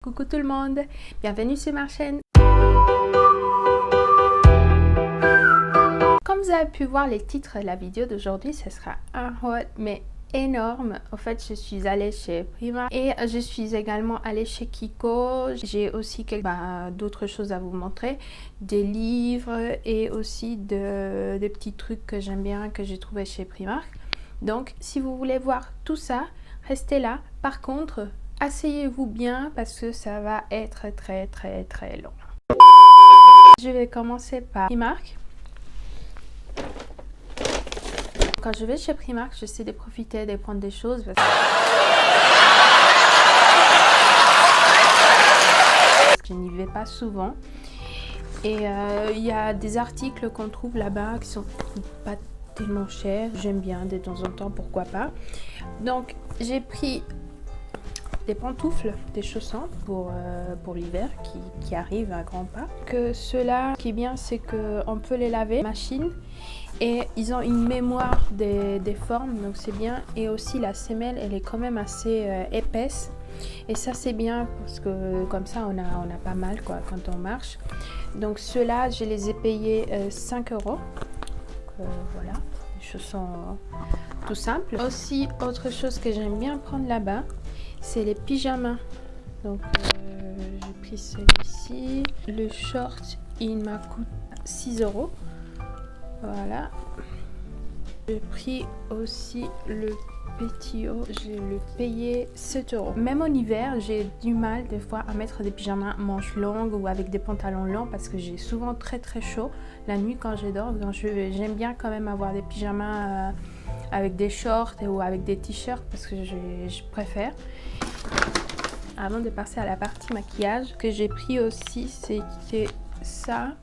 Coucou tout le monde, bienvenue sur ma chaîne. Comme vous avez pu voir les titres de la vidéo d'aujourd'hui, ce sera un haul mais énorme. En fait, je suis allée chez Primark et je suis également allée chez Kiko. J'ai aussi d'autres choses à vous montrer, des livres et aussi des petits trucs que j'aime bien que j'ai trouvé chez Primark. Donc, si vous voulez voir tout ça, restez là. Par contre, asseyez-vous bien parce que ça va être très long. Je vais commencer par Primark. Quand je vais chez Primark, j'essaie de profiter de prendre des choses parce que je n'y vais pas souvent. Et il y a des articles qu'on trouve là-bas qui sont pas tellement chers. J'aime bien de temps en temps, pourquoi pas. Donc j'ai pris des pantoufles, des chaussons pour l'hiver qui arrive à grands pas. Que ceux-là, qui est bien, c'est qu'on peut les laver machine et ils ont une mémoire des formes, donc c'est bien. Et aussi la semelle, elle est quand même assez épaisse et ça c'est bien parce que comme ça on a pas mal quoi quand on marche. Donc ceux-là, je les ai payés 5 €. Voilà, des chaussons tout simples. Aussi, autre chose que j'aime bien prendre là-bas, c'est les pyjamas. Donc j'ai pris celui-ci. Le short, il m'a coûté 6 €. Voilà. J'ai pris aussi le pétillot, je le payé 7 €. Même en hiver, j'ai du mal des fois à mettre des pyjamas manches longues ou avec des pantalons longs parce que j'ai souvent très chaud la nuit quand je dors. Donc j'aime bien quand même avoir des pyjamas avec des shorts ou avec des t-shirts parce que je préfère. Avant de passer à la partie maquillage, ce que j'ai pris aussi, c'était ça.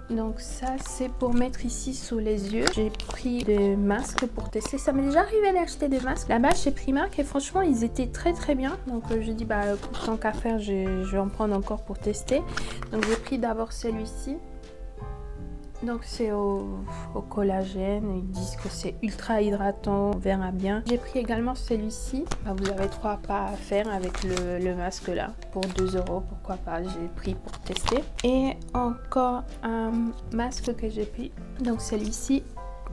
Donc ça, c'est pour mettre ici sous les yeux. J'ai pris des masques pour tester. Ça m'est déjà arrivé d'acheter des masques là-bas chez Primark et franchement, ils étaient très bien. Donc je dis, tant qu'à faire, je vais en prendre encore pour tester. Donc j'ai pris d'abord celui-ci. Donc c'est au collagène, ils disent que c'est ultra hydratant, on verra bien. J'ai pris également celui-ci, vous avez 3 pas à faire avec le masque là, pour 2 €, pourquoi pas, j'ai pris pour tester. Et encore un masque que j'ai pris, donc celui-ci,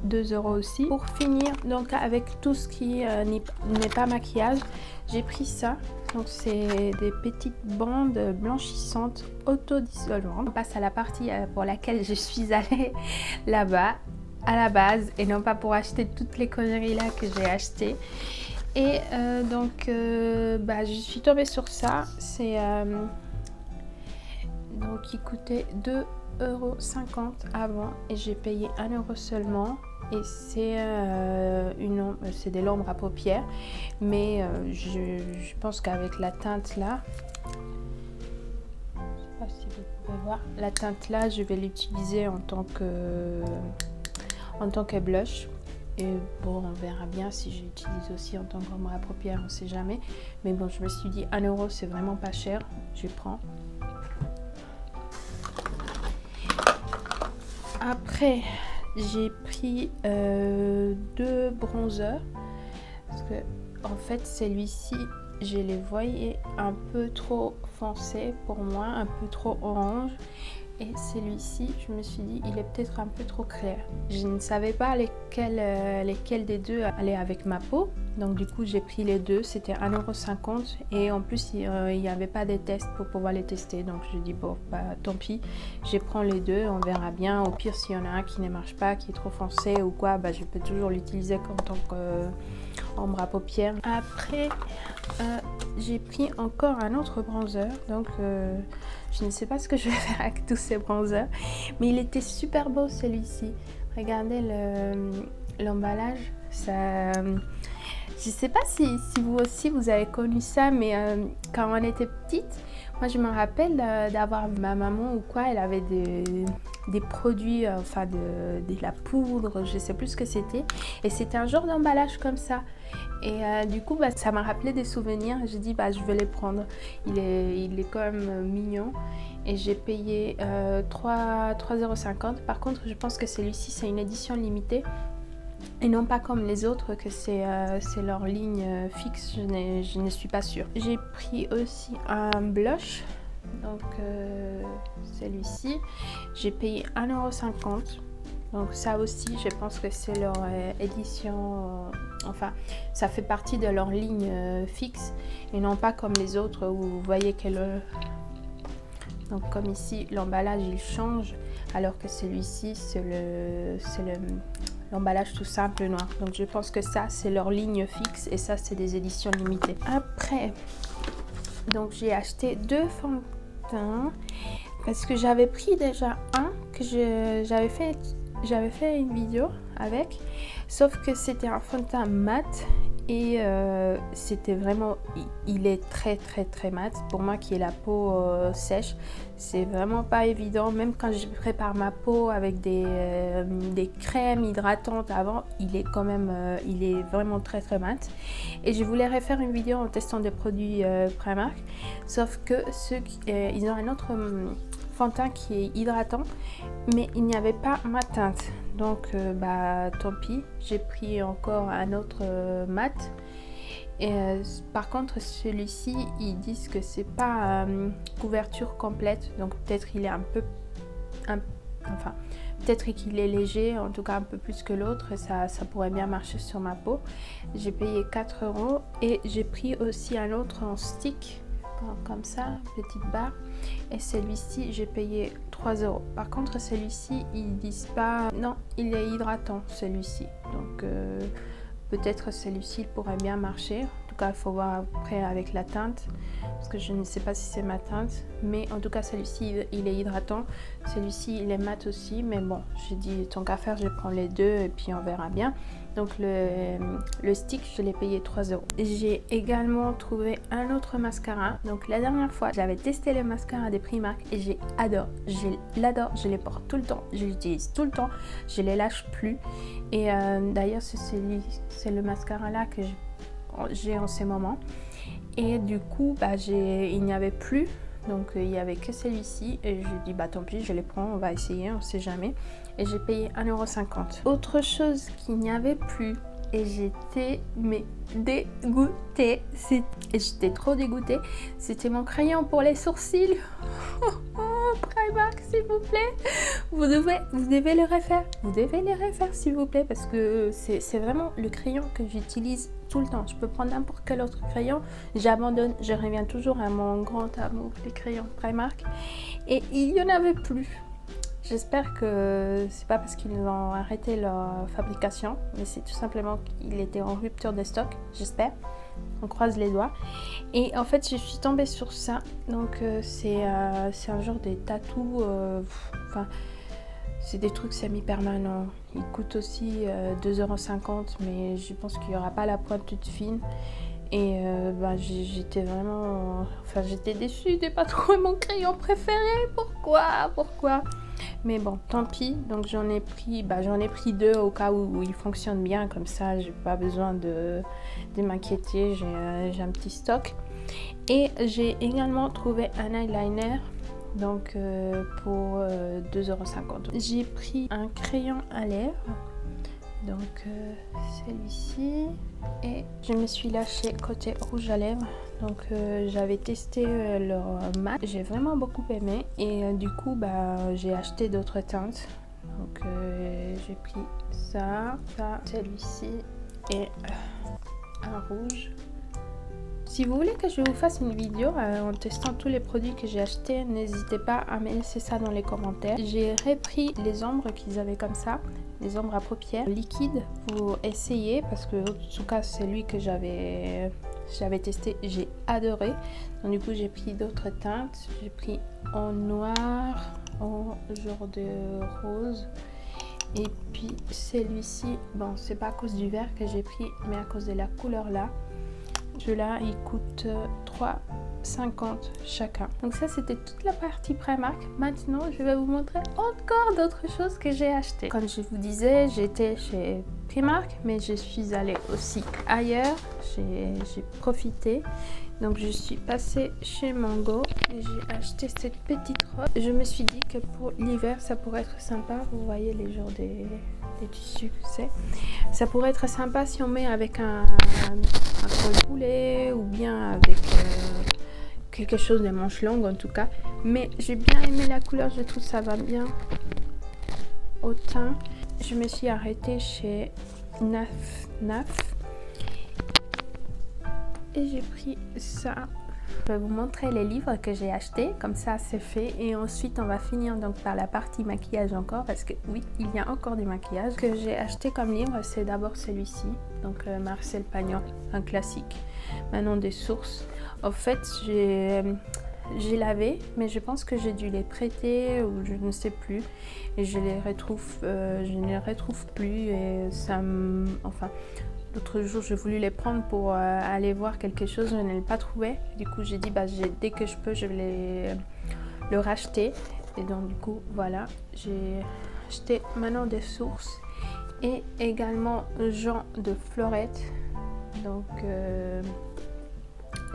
2 € aussi. Pour finir, donc avec tout ce qui n'est pas maquillage, j'ai pris ça. Donc c'est des petites bandes blanchissantes autodissolvantes. On passe à la partie pour laquelle je suis allée là-bas à la base et non pas pour acheter toutes les conneries là que j'ai achetées. Et je suis tombée sur ça. C'est donc il coûtait 2,50 € avant et j'ai payé 1 € seulement. Et c'est des l'ombre à paupières, mais je pense qu'avec la teinte là, je sais pas si vous pouvez voir, la teinte là, je vais l'utiliser en tant que blush. Et bon, on verra bien si j'utilise aussi en tant qu'ombre à paupières, on sait jamais. Mais bon, je me suis dit 1 € c'est vraiment pas cher, je prends. Après, j'ai pris 2 bronzers parce que en fait celui-ci je les voyais un peu trop foncé pour moi, un peu trop orange, et celui-ci je me suis dit il est peut-être un peu trop clair. Je ne savais pas lesquels des deux allaient avec ma peau, donc du coup j'ai pris les deux. C'était 1,50 € et en plus il n'y avait pas de tests pour pouvoir les tester, donc je dis bon tant pis, je prends les deux, on verra bien. Au pire, s'il y en a un qui ne marche pas, qui est trop foncé ou quoi, je peux toujours l'utiliser en tant qu'ombre à paupières. Après j'ai pris encore un autre bronzer, donc je ne sais pas ce que je vais faire avec tous ces bronzers, mais il était super beau celui-ci. Regardez l'emballage, ça... Je sais pas si vous aussi vous avez connu ça, mais quand on était petite, moi je me rappelle d'avoir ma maman ou quoi, elle avait des produits, de la poudre, je sais plus ce que c'était, et c'était un genre d'emballage comme ça. Et du coup ça m'a rappelé des souvenirs. J'ai dit je vais les prendre, il est quand même mignon. Et j'ai payé 3,50 €. Par contre je pense que celui-ci c'est une édition limitée. Et non pas comme les autres que c'est leur ligne fixe, je ne suis pas sûre. J'ai pris aussi un blush, donc celui-ci, j'ai payé 1,50 €. Donc ça aussi, je pense que c'est leur édition, enfin ça fait partie de leur ligne fixe et non pas comme les autres où vous voyez que donc comme ici l'emballage il change alors que celui-ci c'est l'emballage tout simple noir. Donc je pense que ça c'est leur ligne fixe et ça c'est des éditions limitées. Après, donc j'ai acheté 2 fonds de teint parce que j'avais pris déjà un que j'avais fait une vidéo avec, sauf que c'était un fond de teint mat et c'était vraiment, il est très mat. Pour moi qui ai la peau sèche, c'est vraiment pas évident. Même quand je prépare ma peau avec des crèmes hydratantes avant, il est quand même, il est vraiment très mat. Et je voulais refaire une vidéo en testant des produits Primark, sauf que ils ont un autre fond de teint qui est hydratant, mais il n'y avait pas ma teinte. Donc tant pis, j'ai pris encore un autre mat. Et par contre celui-ci, ils disent que c'est pas couverture complète, donc peut-être il est peut-être qu'il est léger, en tout cas un peu plus que l'autre, et ça pourrait bien marcher sur ma peau. J'ai payé 4 € et j'ai pris aussi un autre en stick, comme ça, petite barre, et celui-ci j'ai payé 3 €. Par contre celui-ci ils disent pas, non, il est hydratant celui-ci, donc peut-être celui-ci pourrait bien marcher. En tout cas il faut voir après avec la teinte parce que je ne sais pas si c'est ma teinte, mais en tout cas celui-ci il est hydratant, celui-ci il est mat aussi, mais bon, j'ai dit tant qu'à faire je prends les deux et puis on verra bien. Donc le stick je l'ai payé 3 €. J'ai également trouvé un autre mascara. Donc la dernière fois j'avais testé les mascaras des Primark et je l'adore, je les porte tout le temps, je l'utilise tout le temps, je les lâche plus. Et d'ailleurs c'est le mascara là que j'ai en ce moment. Et du coup il n'y avait plus, donc il n'y avait que celui-ci et je dis tant pis, je les prends, on va essayer, on sait jamais. Et j'ai payé 1,50 €. Autre chose qu'il n'y avait plus et j'étais dégoûtée, j'étais trop dégoûtée, c'était mon crayon pour les sourcils. Primark, s'il vous plaît, vous devez le refaire, s'il vous plaît, parce que c'est vraiment le crayon que j'utilise tout le temps. Je peux prendre n'importe quel autre crayon, j'abandonne, je reviens toujours à mon grand amour, les crayons Primark, et il n'y en avait plus. J'espère que c'est pas parce qu'ils ont arrêté leur fabrication, mais c'est tout simplement qu'il était en rupture de stock, j'espère. On croise les doigts. Et en fait, je suis tombée sur ça. Donc, c'est un genre de tatou. C'est des trucs semi-permanents. Ils coûtent aussi 2,50 €, mais je pense qu'il n'y aura pas la pointe toute fine. Et j'étais vraiment... j'étais déçue de pas trouver mon crayon préféré. Pourquoi? Mais bon, tant pis. Donc j'en ai pris 2 au cas où il fonctionne bien. Comme ça, j'ai pas besoin de m'inquiéter. J'ai un petit stock. Et j'ai également trouvé un eyeliner. Donc pour 2,50 €. J'ai pris un crayon à lèvres. Donc celui-ci. Et je me suis lâchée côté rouge à lèvres. Donc j'avais testé leur mat, j'ai vraiment beaucoup aimé et du coup j'ai acheté d'autres teintes. Donc j'ai pris ça, celui-ci et un rouge. Si vous voulez que je vous fasse une vidéo en testant tous les produits que j'ai achetés, n'hésitez pas à me laisser ça dans les commentaires. J'ai repris les ombres qu'ils avaient comme ça, les ombres à paupières liquides pour essayer parce que en tout cas celui que j'avais testé, j'ai adoré. Donc du coup j'ai pris d'autres teintes, j'ai pris en noir, en genre de rose. Et puis celui-ci, bon c'est pas à cause du vert que j'ai pris, mais à cause de la couleur là. Celui-là il coûte 3,50 € chacun. Donc ça c'était toute la partie Primark. Maintenant je vais vous montrer encore d'autres choses que j'ai achetées. Comme je vous disais, j'étais chez Primark, mais je suis allée aussi ailleurs. J'ai profité. Donc je suis passée chez Mango et j'ai acheté cette petite robe. Je me suis dit que pour l'hiver ça pourrait être sympa. Vous voyez les genres des tissus que c'est. Ça pourrait être sympa si on met avec un col poulet ou bien avec quelque chose de manches longues en tout cas. Mais j'ai bien aimé la couleur, je trouve ça va bien au teint. Je me suis arrêtée chez Naf et j'ai pris ça. Je vais vous montrer les livres que j'ai achetés, comme ça c'est fait, et ensuite on va finir donc par la partie maquillage encore, parce que oui, il y a encore du maquillage. Ce que j'ai acheté comme livre, c'est d'abord celui-ci, donc Marcel Pagnol, un classique, Manon des sources. En fait, j'ai lavé, mais je pense que j'ai dû les prêter ou je ne sais plus, et je ne les retrouve plus, et ça me... Enfin, l'autre jour, j'ai voulu les prendre pour aller voir quelque chose, je ne l'ai pas trouvé. Du coup, j'ai dit, dès que je peux, je vais le racheter. Et donc, du coup, voilà, j'ai acheté Manon des sources et également Jean de Florette. Donc,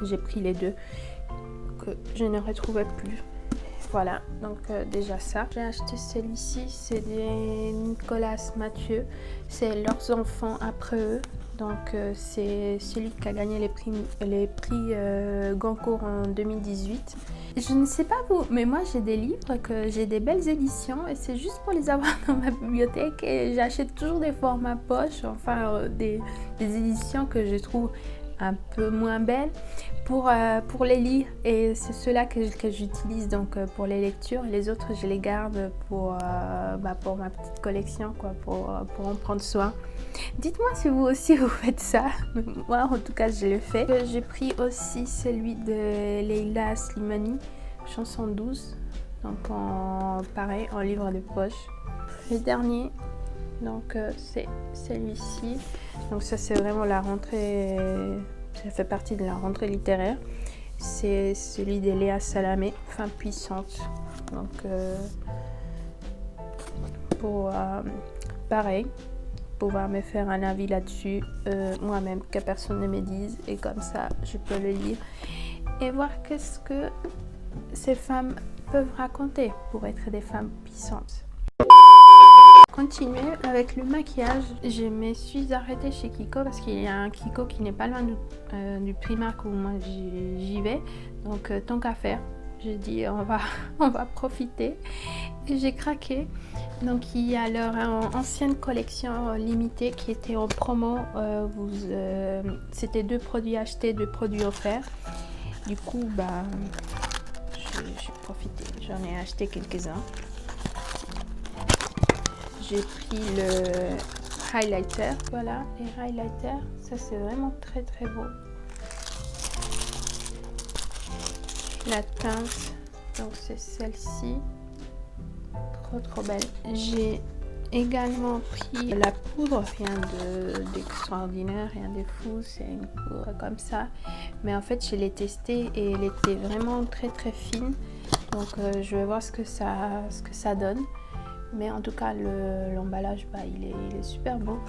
j'ai pris les deux que je ne retrouvais plus. Voilà, donc déjà ça. J'ai acheté celui-ci, c'est des Nicolas Mathieu. C'est leurs enfants après eux. Donc c'est celui qui a gagné les prix Goncourt en 2018. Je ne sais pas vous, mais moi j'ai des livres, j'ai des belles éditions et c'est juste pour les avoir dans ma bibliothèque. Et j'achète toujours des formats poche, enfin des éditions que je trouve un peu moins belles pour les lire, et c'est ceux-là que j'utilise donc pour les lectures. Les autres je les garde pour ma petite collection, quoi, pour en prendre soin. Dites-moi si vous aussi vous faites ça. Moi en tout cas je le fais. J'ai pris aussi celui de Leila Slimani, chanson 12, donc pareil en livre de poche. Le dernier, donc c'est celui-ci. Donc ça c'est vraiment la rentrée, ça fait partie de la rentrée littéraire. C'est celui de Léa Salamé, Femme puissante. Donc pour pareil, pouvoir me faire un avis là-dessus moi-même, que personne ne me dise, et comme ça je peux le lire et voir qu'est-ce que ces femmes peuvent raconter pour être des femmes puissantes. Continuer avec le maquillage, je me suis arrêtée chez Kiko parce qu'il y a un Kiko qui n'est pas loin du Primark où moi j'y vais, donc tant qu'à faire, j'ai dit on va profiter, et j'ai craqué. Donc il y a leur ancienne collection limitée qui était en promo, c'était 2 produits achetés, 2 produits offerts. Du coup j'ai profité, j'en ai acheté quelques-uns. J'ai pris le highlighter, voilà, les highlighters, ça c'est vraiment très très beau. La teinte, donc c'est celle-ci, trop belle. J'ai également pris la poudre, rien d'extraordinaire, rien de fou, c'est une poudre comme ça. Mais en fait je l'ai testée et elle était vraiment très fine, donc je vais voir ce que ça donne. Mais en tout cas l'emballage il est super beau.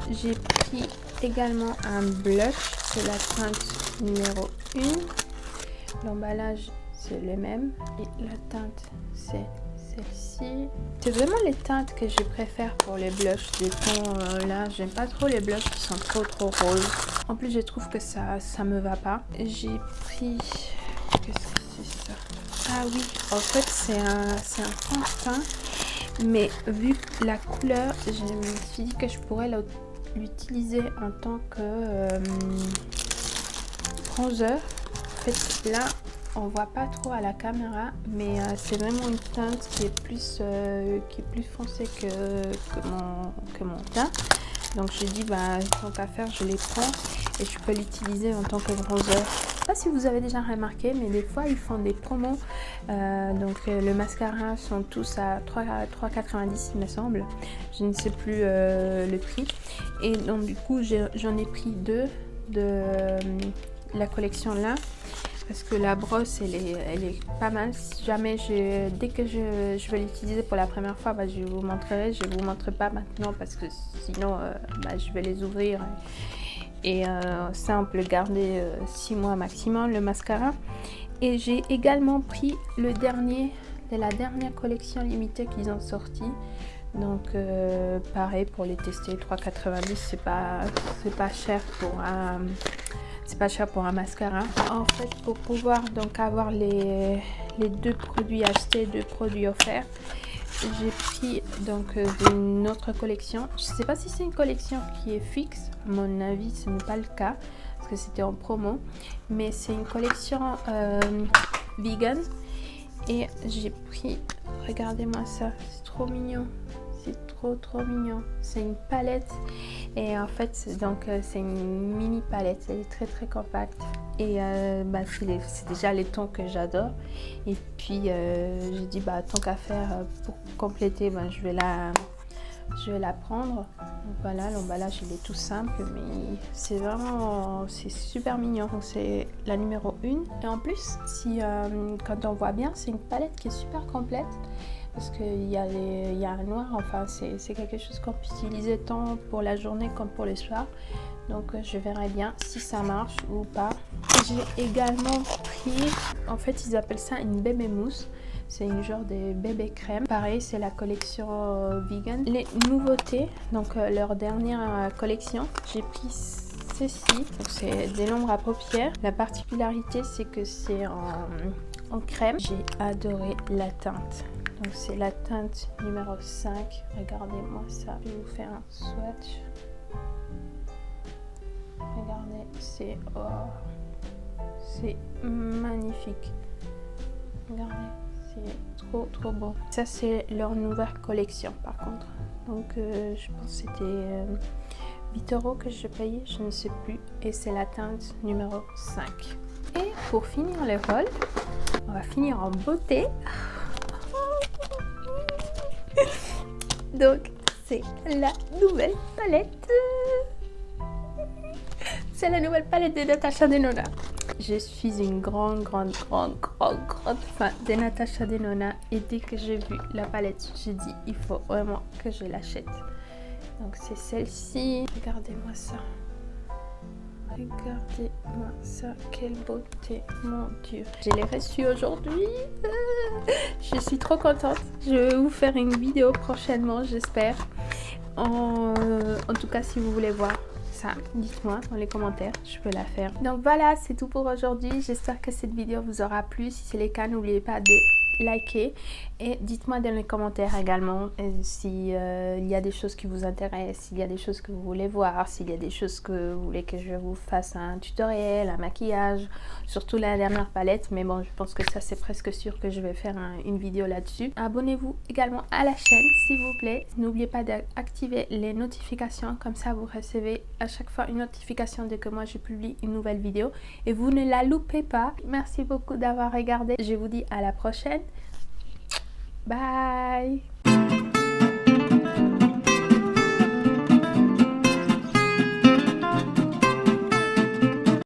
J'ai pris également un blush, c'est la teinte numéro 1. L'emballage c'est le même et la teinte c'est celle-ci. C'est vraiment les teintes que je préfère pour les blushs des tons là. J'aime pas trop les blushs qui sont trop roses. En plus je trouve que ça me va pas. J'ai pris... Qu'est-ce que c'est ça? Ah oui, en fait c'est un fond de teint. Mais vu la couleur, je me suis dit que je pourrais l'utiliser en tant que bronzer. En fait, là, on voit pas trop à la caméra, mais c'est vraiment une teinte qui est plus foncée que mon teint. Donc j'ai dit, tant qu'à faire, je les prends et je peux l'utiliser en tant que bronzer. Je ne sais pas si vous avez déjà remarqué, mais des fois ils font des promos. Donc le mascara sont tous à 3,90 il me semble. Je ne sais plus le prix. Et donc du coup j'en ai pris 2 de la collection là. Parce que la brosse elle est pas mal. Si jamais dès que je vais l'utiliser pour la première fois, je vous montrerai. Je ne vous montre pas maintenant parce que sinon je vais les ouvrir. Et ça on peut le garder 6 mois maximum, le mascara. Et j'ai également pris le dernier de la dernière collection limitée qu'ils ont sorti. Donc pareil pour les tester, 3,90 c'est pas cher pour un mascara. En fait, pour pouvoir donc avoir les deux produits achetés, deux produits offerts, j'ai pris donc une autre collection. Je sais pas si c'est une collection qui est fixe, à mon avis ce n'est pas le cas parce que c'était en promo, mais c'est une collection vegan et j'ai pris, regardez-moi ça, c'est trop mignon. C'est trop mignon. C'est une palette et en fait c'est une mini palette. Elle est très compacte et c'est déjà les tons que j'adore. Et puis j'ai dit tant qu'à faire pour compléter, je vais la prendre. Donc voilà, l'emballage il est tout simple mais c'est super mignon. Donc c'est la numéro 1 et en plus quand on voit bien, c'est une palette qui est super complète. Parce qu'il y a un noir, enfin c'est quelque chose qu'on peut utiliser tant pour la journée comme pour le soir. Donc je verrai bien si ça marche ou pas. J'ai également pris, en fait ils appellent ça une bébé mousse. C'est une genre de bébé crème. Pareil, c'est la collection vegan. Les nouveautés, donc leur dernière collection, j'ai pris ceci. C'est des l'ombre à paupières. La particularité c'est que c'est en crème. J'ai adoré la teinte. Donc c'est la teinte numéro 5. Regardez-moi ça. Je vais vous faire un swatch. Regardez, c'est magnifique. Regardez, c'est trop beau. Ça c'est leur nouvelle collection par contre. Donc je pense que c'était 8 € que je payais, je ne sais plus. Et c'est la teinte numéro 5. Et pour finir le haul, on va finir en beauté. Donc c'est la nouvelle palette. C'est la nouvelle palette de Natasha Denona. Je suis une grande fan de Natasha Denona et dès que j'ai vu la palette, j'ai dit il faut vraiment que je l'achète. Donc c'est celle-ci. Regardez-moi ça. Regardez-moi ça, quelle beauté, mon Dieu. Je l'ai reçue aujourd'hui. Je suis trop contente. Je vais vous faire une vidéo prochainement, j'espère. En tout cas, si vous voulez voir ça, dites-moi dans les commentaires, je peux la faire. Donc voilà, c'est tout pour aujourd'hui. J'espère que cette vidéo vous aura plu. Si c'est le cas, n'oubliez pas de liker et dites-moi dans les commentaires également si il y a des choses qui vous intéressent, s'il y a des choses que vous voulez voir, s'il y a des choses que vous voulez que je vous fasse un tutoriel, un maquillage, surtout la dernière palette, mais bon je pense que ça c'est presque sûr que je vais faire une vidéo là-dessus. Abonnez-vous également à la chaîne s'il vous plaît, n'oubliez pas d'activer les notifications, comme ça vous recevez à chaque fois une notification dès que moi je publie une nouvelle vidéo et vous ne la loupez pas. Merci beaucoup d'avoir regardé, je vous dis à la prochaine. Bye.